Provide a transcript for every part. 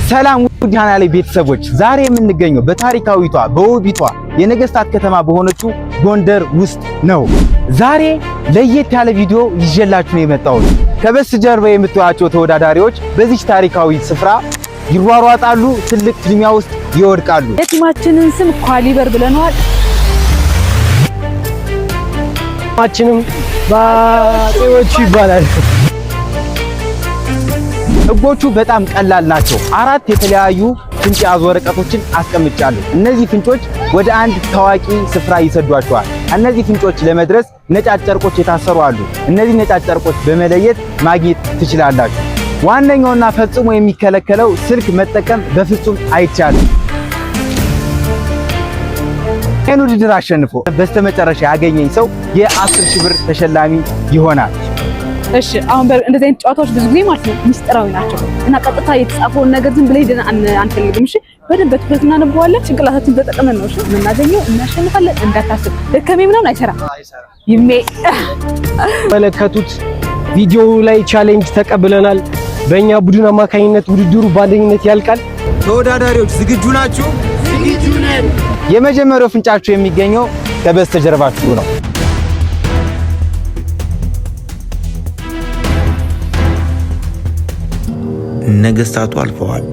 ሰላም ውድ ቻናሌ ቤተሰቦች፣ ዛሬ የምንገኘው በታሪካዊቷ በውቢቷ የነገስታት ከተማ በሆነችው ጎንደር ውስጥ ነው። ዛሬ ለየት ያለ ቪዲዮ ይዤላችሁ ነው የመጣሁት። ከበስተጀርባ የምታዩዋቸው ተወዳዳሪዎች በዚህ ታሪካዊ ስፍራ ይሯሯጣሉ፣ ትልቅ ፍልሚያ ውስጥ ይወድቃሉ። የቲማችንን ስም ኳሊበር ብለናል። ማችንም ባጤዎቹ ይባላል። ህጎቹ በጣም ቀላል ናቸው። 4 የተለያዩ ፍንጭ ያዙ ወረቀቶችን አስቀምጫለሁ። እነዚህ ፍንጮች ወደ አንድ ታዋቂ ስፍራ ይሰዷቸዋል። እነዚህ ፍንጮች ለመድረስ ነጫጭ ጨርቆች የታሰሩ አሉ። እነዚህ ነጫጭ ጨርቆች በመለየት ማግኘት ትችላላችሁ። ዋነኛውና ፈጽሞ የሚከለከለው ስልክ መጠቀም በፍጹም አይቻልም። ይህን ውድድር አሸንፎ በስተመጨረሻ ያገኘኝ ሰው የ10,000 ብር ተሸላሚ ይሆናል። እሺ አሁን እንደዚህ አይነት ጨዋታዎች ብዙ ጊዜ ማለት ነው ሚስጥራዊ ናቸው እና ቀጥታ የተጻፈውን ነገር ዝም ብለን አንፈልግም። እሺ በደንብ በትኩረት እናነበዋለን። ጭንቅላታችን ተጠቅመን ነው እሺ የምናገኘው። እናሸንፋለን። እንዳታስብ ደከሜ ምናምን አይሰራም። ይሜ መለከቱት ቪዲዮ ላይ ቻሌንጅ ተቀብለናል። በእኛ ቡድን አማካኝነት ውድድሩ በአንደኝነት ያልቃል። ተወዳዳሪዎች ዝግጁ ናችሁ? ዝግጁ ነን። የመጀመሪያው ፍንጫችሁ የሚገኘው ከበስተጀርባችሁ ነው። ነገስታቱ አልፈዋል፣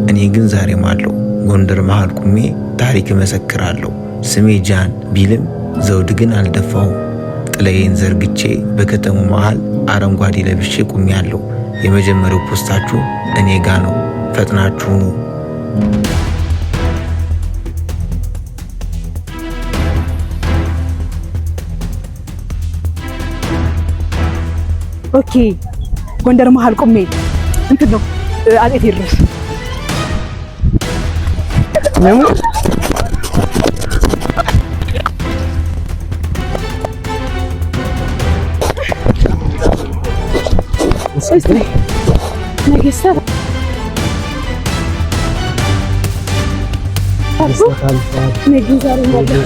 እኔ ግን ዛሬም አለሁ። ጎንደር መሃል ቁሜ ታሪክ እመሰክራለሁ። ስሜ ጃን ቢልም ዘውድ ግን አልደፋሁም። ጥላዬን ዘርግቼ በከተማው መሃል አረንጓዴ ለብሼ ቁሜያለሁ። የመጀመሪያው ፖስታችሁ እኔ ጋ ነው፣ ፈጥናችሁ ኑ። ኦኬ ጎንደር መሃል ቁሜ እንትን ነው አጤ ቴዎድሮስ ለምን ነገስታት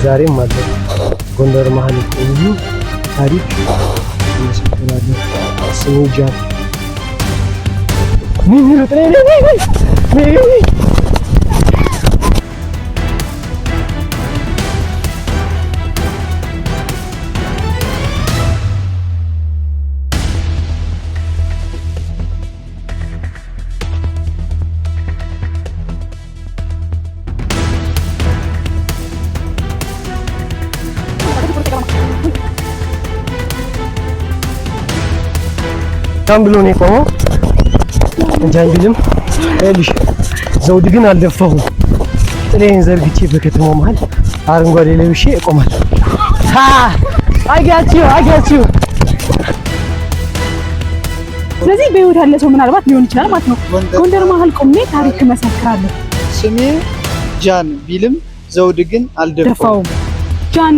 ዛሬም አለ ጎንደር መሃል ቁሜ ታሪክ እመሰክራለሁ። ስሜ ጃን ታም ብሎ ነው የቆመው። ጃን ቢልም እልሽ ዘውድ ግን አልደፋሁም። ጥላዬን ዘርግቼ በከተማው መሃል አረንጓዴ ለብሼ እቆማለሁ። አጋችሁ ስለዚህ በህይወት ያለ ሰው ምናልባት ሊሆን ይችላል ማለት ነው። ጎንደር መሃል ቆሜ ታሪክ እመሰክራለሁ። ስሜ ጃን ቢልም ዘውድ ግን አልደፋሁም። ጃን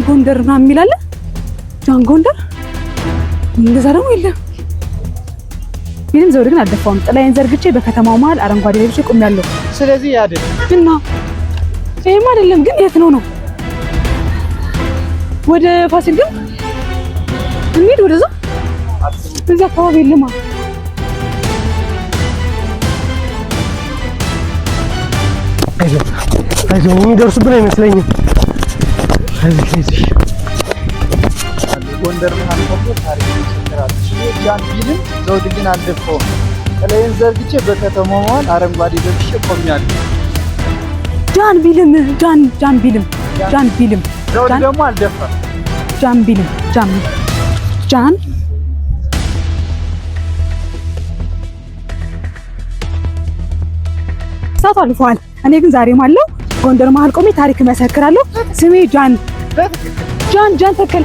ጎንደር ምናምን የሚል አለ። ጃን ጎንደር እንደዛ ደግሞ የለም። ቢልም ዘውድ ግን አልደፋሁም። ጥላዬን ዘርግቼ በከተማው መሃል አረንጓዴ ለብሼ ቆሜያለሁ። ስለዚህ ያደል እና ይሄማ አይደለም ግን የት ነው? ወደ ፋሲል ግን እንሂድ። ወደዛ እዛ አካባቢ የለማ። አይዞህ የሚደርሱብን አይመስለኝም። አይዞህ ጎንደር መሃል ቆሜ ታሪክ እመሰክራለሁ። ስሜ ጃን ቢልም ዘውድ ግን አልደፋሁም። ጥላዬን ዘርግቼ በከተማው መሃል አረንጓዴ ለብሼ ቆሜያለሁ። ጃን ቢልም ዘውድ ደግሞ አልደፋም። ጃን ሰዓቱ አልፏል። እኔ ግን ዛሬም አለው። ጎንደር መሃል ቆሜ ታሪክ እመሰክራለሁ። ስሜ ጃን ተከል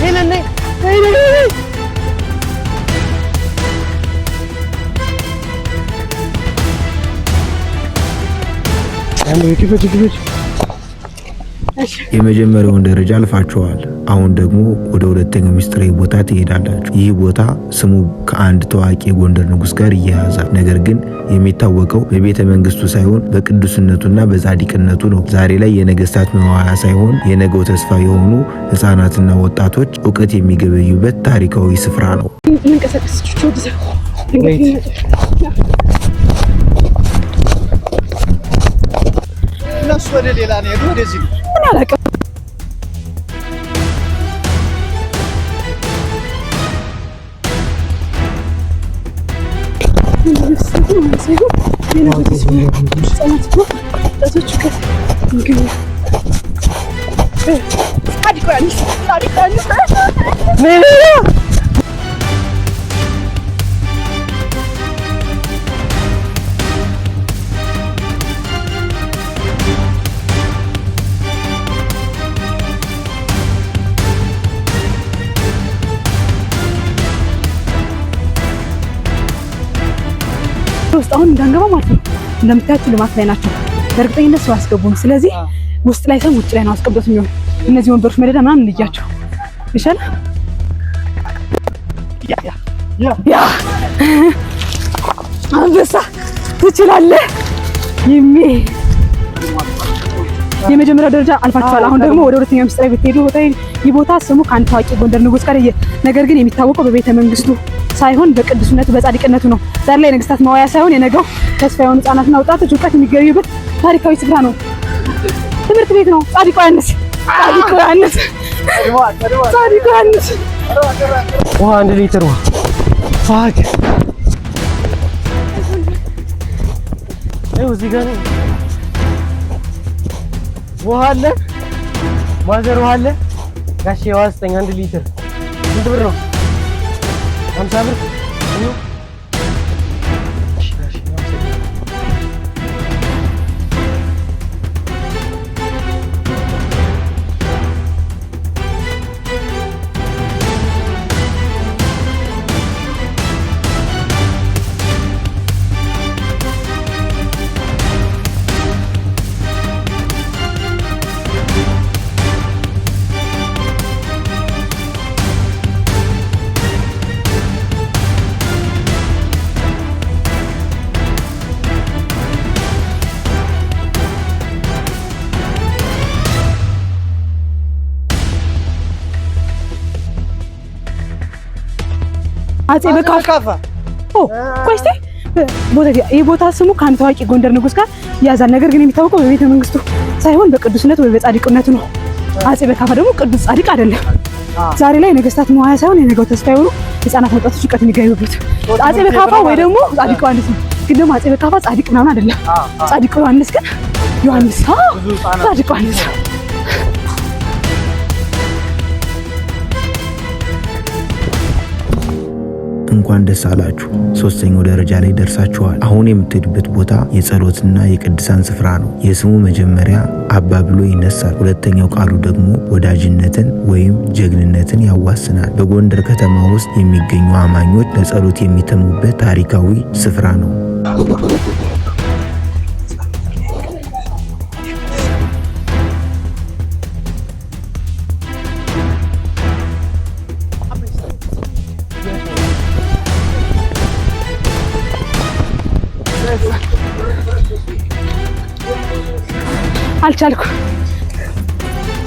ሄለን የመጀመሪያውን ደረጃ አልፋችኋል። አሁን ደግሞ ወደ ሁለተኛው ሚስጥራዊ ቦታ ትሄዳላችሁ። ይህ ቦታ ስሙ ከአንድ ታዋቂ የጎንደር ንጉስ ጋር ይያያዛል። ነገር ግን የሚታወቀው በቤተ መንግስቱ ሳይሆን በቅዱስነቱና በጻድቅነቱ ነው። ዛሬ ላይ የነገስታት መዋያ ሳይሆን የነገው ተስፋ የሆኑ ህፃናትና ወጣቶች እውቀት የሚገበዩበት ታሪካዊ ስፍራ ነው። እነሱ ወደ ሌላ ነው ሄዱ። ወደዚህ ነው ምን አላውቅም። ውስጥ አሁን እንዳንገባ ማለት ነው። እንደምታያችሁ ልማት ላይ ናቸው። በእርግጠኝነት ሰው አያስገቡም። ስለዚህ ውስጥ ላይ ሳይሆን ውጭ ላይ ነው አስቀምጦት የሚሆን። እነዚህ ወንበሮች መደዳ ምናምን እንያቸው ይሻላል። ያ አንበሳ ትችላለህ። የመጀመሪያው ደረጃ አልፋችኋል። አሁን ደግሞ ወደ ሁለተኛው ሚስጥራዊ ቤት ሄዱ። ይህ ቦታ ስሙ ከአንድ ታዋቂ ጎንደር ንጉስ ጋር ነገር ግን የሚታወቀው በቤተ መንግስቱ ሳይሆን በቅዱስነቱ በጻድቅነቱ ነው። ዛሬ ላይ ነገስታት መዋያ ሳይሆን የነገው ተስፋ የሆኑ ህጻናትና ወጣቶች እውቀት የሚገኙበት ታሪካዊ ስፍራ ነው። ትምህርት ቤት ነው። ጻድቁ ዮሐንስ ውሃ 1 ሊትር ውሃ ፋክ እዚህ ጋር ነው። ውሃ አለ ማዘር ውሃ አለ። ጋሼ ውሃ ስጠኝ 1 ሊትር። ስንት ብር ነው? 50 ብር። አጼ በካፋ ቆይ እስኪ ይህ ቦታ ስሙ ከአንድ ታዋቂ ጎንደር ንጉስ ጋር ያዛል። ነገር ግን የሚታወቀው በቤተ መንግስቱ ሳይሆን በቅዱስነቱ ወይ በጻድቅነቱ ነው። አጼ በካፋ ደግሞ ቅዱስ ጻድቅ አይደለም። ዛሬ ላይ ነገስታት መዋያ ሳይሆን የነገው ተስፋ የሆኑ ህፃናት ወጣቶች እውቀት የሚገኙበት አጼ በካፋ ወይ ደግሞ ጻድቅ ዮሐንስ ነው። ግን ደግሞ አጼ በካፋ ጻድቅ ምናምን አይደለም። ጻድቅ ዮሐንስ ግን ጻድቅ ዮሐንስ እንኳን ደስ አላችሁ። ሶስተኛው ደረጃ ላይ ደርሳችኋል። አሁን የምትሄዱበት ቦታ የጸሎትና የቅዱሳን ስፍራ ነው። የስሙ መጀመሪያ አባ ብሎ ይነሳል። ሁለተኛው ቃሉ ደግሞ ወዳጅነትን ወይም ጀግንነትን ያዋስናል። በጎንደር ከተማ ውስጥ የሚገኙ አማኞች ለጸሎት የሚተሙበት ታሪካዊ ስፍራ ነው። አልቻልኩም።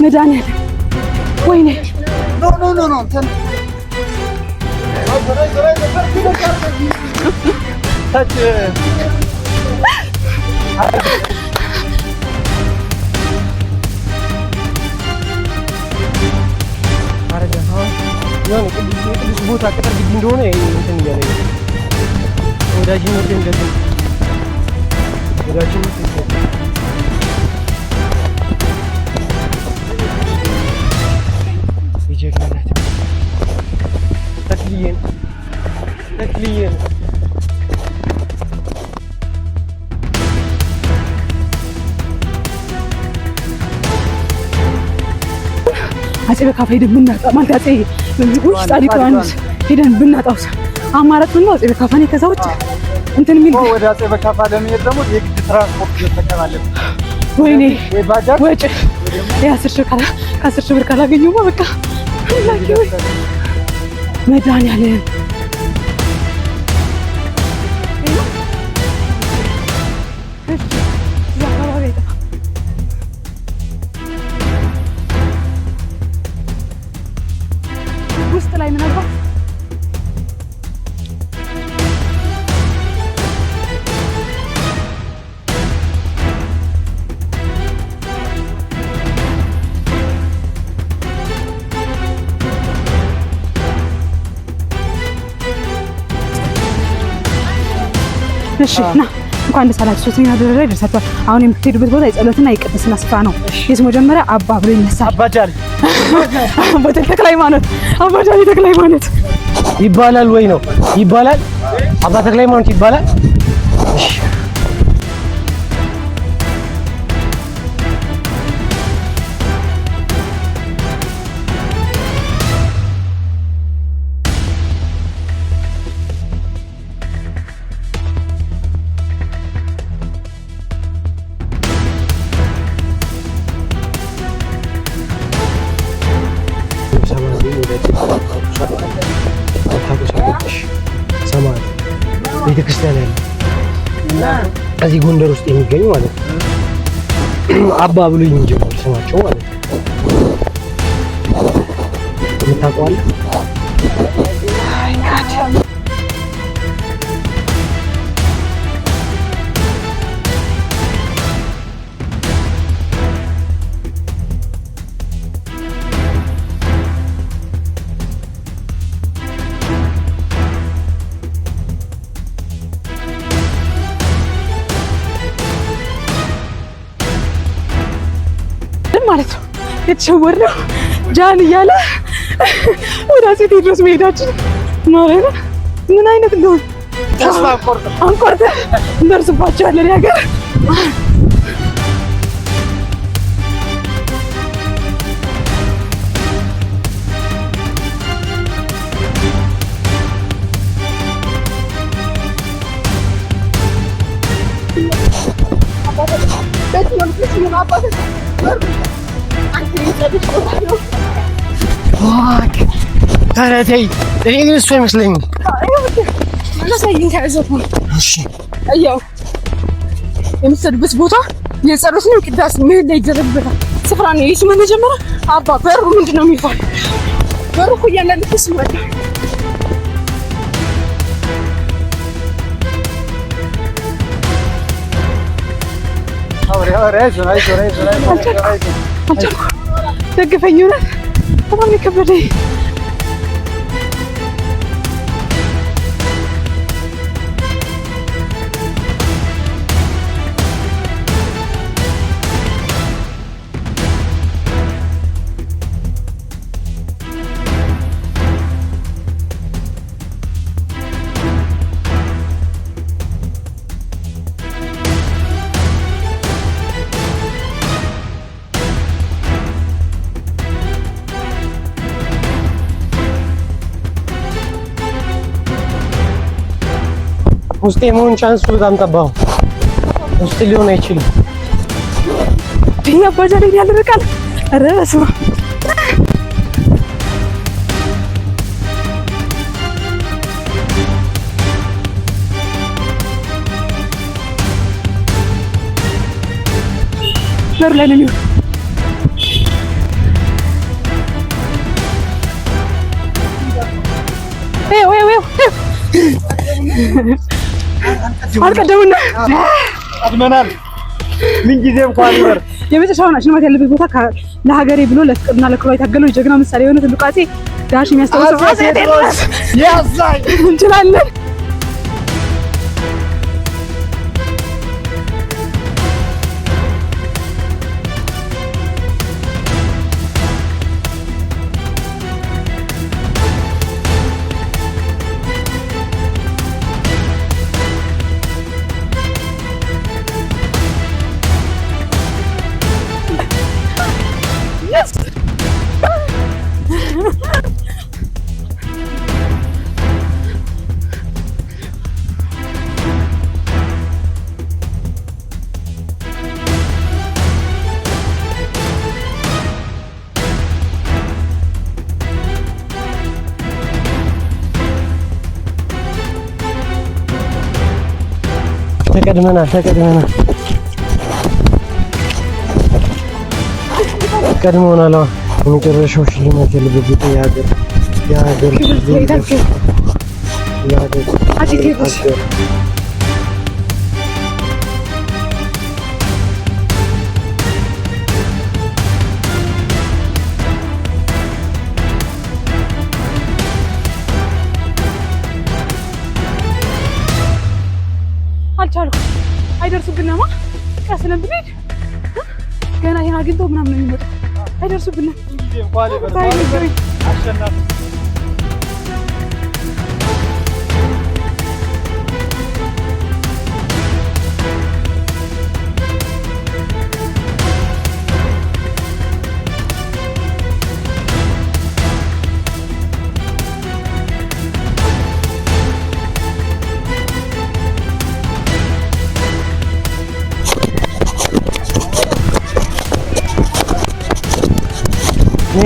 መድኃኒዓለም ወይኔ ኖ ቦታ ቅጥር ግቢ እንደሆነ እንትን እያለ ወዳጅነት እንደዚህ ወዳጅነት ይጀግናት ተክሊየን አጼ በካፋ ሄደን ብናጣ ማለት አጼ ጻድቁ ዮሐንስ ሄደን ብናጣው አማራጭ ነው። አጼ በካፋ ነው። ከዛ ውጭ እንትን የሚል ወደ አጼ በካፋ ለመሄድ ደግሞ የግድ ትራንስፖርት መጠቀም አለብን። ወይኔ ባጃጅ ወጭ ከ10 ሺህ ብር ካላገኘሁማ በቃ አምላኬ ወይ መድኃኒዓለም ውስጥ ላይ ምናልባት እሺ ና እንኳን ደስ አላችሁ። ሶስተኛ ደረጃ ላይ ደርሳችኋል። አሁን የምትሄዱበት ቦታ የጸሎትና የቅድስና ስፍራ ነው። የስሙ መጀመሪያ አባ ብሎ ይነሳል። አባጃል ተክለ ሃይማኖት አባጃል ተክለ ሃይማኖት ይባላል ወይ ነው ይባላል። አባ ተክለ ሃይማኖት ይባላል። እሺ ቤተክርስቲያን ያለ እዚህ ጎንደር ውስጥ የሚገኙ ማለት ነው። አባ ብሎ የሚጀምሩ ስማቸው ማለት ነው። የምታውቀዋለህ? ማለት ነው የተሸወርነው ጃን እያለ ወደ አፄ ቴዎድሮስ መሄዳችን ማለት ምን አይነት እንደሆነ ተስፋ አንቆርጠን እንደርስባቸዋለን ያገር ተረተይ እኔ ግን እሱ አይመስለኝም። የምትሰዱበት ቦታ የጸሎት ነው። ቅዳሴ ምን ላይ ይደረግበታል ስፍራ ነው። የስሙ መጀመሪያ አባ በሩ ምንድን ነው የሚባል በሩ እኮ እያንዳንዱ ስም አለ። ደግፈኝ ሆነ በጣም የከበደኝ ውስጥ የመሆን ቻንሱ በጣም ጠባው። ውስጥ ሊሆን አይችልም። ይሄ አባጃሌ ያልርቃል። ኧረ በስመ አብ በር ላይ ነው። አልቀደሙና አድመናል። ምን ጊዜ እንኳን ይወር የመጨረሻው ሽልማት ያለበት ቦታ ለሀገሬ ብሎ ለፍቅርና ለክብሯ የታገለው ጀግና ምሳሌ የሆነ ትልቁ አፄ ዳሽ የሚያስታውሰው አፄ ቴዎድሮስ ያዛኝ እንችላለን። ተቀድመናል። ቀድሞናል። የመጨረሻው ሽልማት ያለበት የሀገር አልቻልኩም። አይደርሱብንማ ቀስለን ብንሄድ ገና ይሄን አግኝተው ምናምን ነው የሚመጡት። አይደርሱብንም።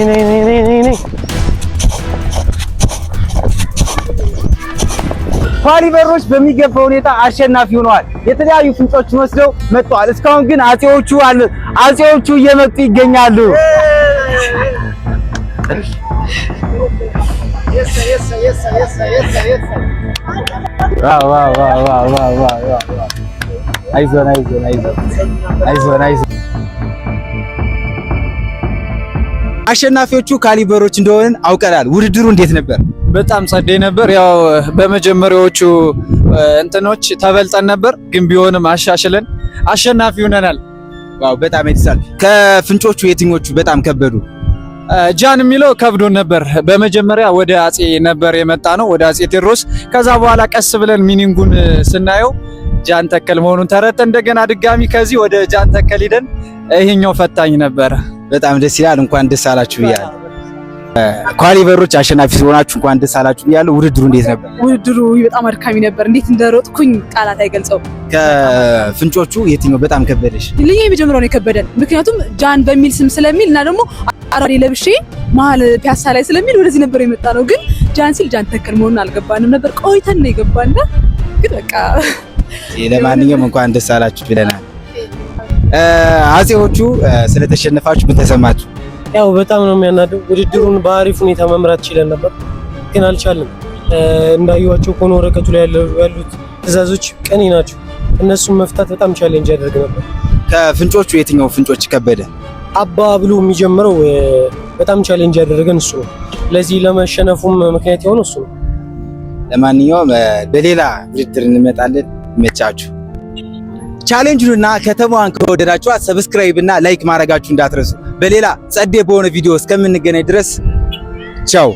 ነይ ኳሊበሮች በሚገባ ሁኔታ አሸናፊ ሆነዋል። የተለያዩ ፍንጮችን ወስደው መጥተዋል። እስካሁን ግን አጼዎቹ እየመጡ ይገኛሉ። አይዞን። አሸናፊዎቹ ካሊበሮች እንደሆነን አውቀናል። ውድድሩ እንዴት ነበር? በጣም ጸደይ ነበር። ያው በመጀመሪያዎቹ እንትኖች ተበልጠን ነበር፣ ግን ቢሆንም አሻሽለን አሸናፊ ሆነናል። ዋው በጣም የተሳለ። ከፍንጮቹ የትኞቹ በጣም ከበዱ? ጃን የሚለው ከብዶን ነበር። በመጀመሪያ ወደ አጼ ነበር የመጣ ነው፣ ወደ አጼ ቴዎድሮስ። ከዛ በኋላ ቀስ ብለን ሚኒንጉን ስናየው ጃን ተከል መሆኑን ተረተን እንደገና ድጋሚ ከዚህ ወደ ጃን ተከል ሂደን ይሄኛው ፈታኝ ነበር። በጣም ደስ ይላል። እንኳን ደስ አላችሁ ብያለሁ። ኳሊበሮች አሸናፊ ስለሆናችሁ እንኳን ደስ አላችሁ ብያለሁ። ውድድሩ እንዴት ነበር? ውድድሩ በጣም አድካሚ ነበር። እንዴት እንደሮጥኩኝ ቃላት አይገልጸውም። ከፍንጮቹ የትኛው በጣም ከበደሽ? ልኛ የመጀመሪያው ነው የከበደን፣ ምክንያቱም ጃን በሚል ስም ስለሚል እና ደግሞ አራዴ ለብሼ መሀል ፒያሳ ላይ ስለሚል ወደዚህ ነበር የመጣ ነው። ግን ጃን ሲል ጃን ተከል መሆኑን አልገባንም ነበር። ቆይተን ነው የገባና ግን በቃ ለማንኛውም እንኳን ደስ አላችሁ ብለናል። አጼዎቹ ስለተሸነፋችሁ ምን ተሰማችሁ? ያው በጣም ነው የሚያናደው። ውድድሩን በአሪፍ ሁኔታ መምራት ችለን ነበር፣ ግን አልቻለም። እንዳዩዋቸው ከሆነ ወረቀቱ ላይ ያሉት ትዕዛዞች ቀኒ ናቸው። እነሱን መፍታት በጣም ቻሌንጅ ያደርግ ነበር። ከፍንጮቹ የትኛው ፍንጮች ከበደ? አባ ብሎ የሚጀምረው በጣም ቻሌንጅ ያደረገን እሱ ነው። ለዚህ ለመሸነፉም ምክንያት የሆነው እሱ ነው። ለማንኛውም በሌላ ውድድር እንመጣለን። ይመቻችሁ። ቻሌንጁንና ከተማዋን ከወደዳችኋት ሰብስክራይብ እና ላይክ ማድረጋችሁ እንዳትረሱ። በሌላ ጸዴ በሆነ ቪዲዮ እስከምንገናኝ ድረስ ቻው።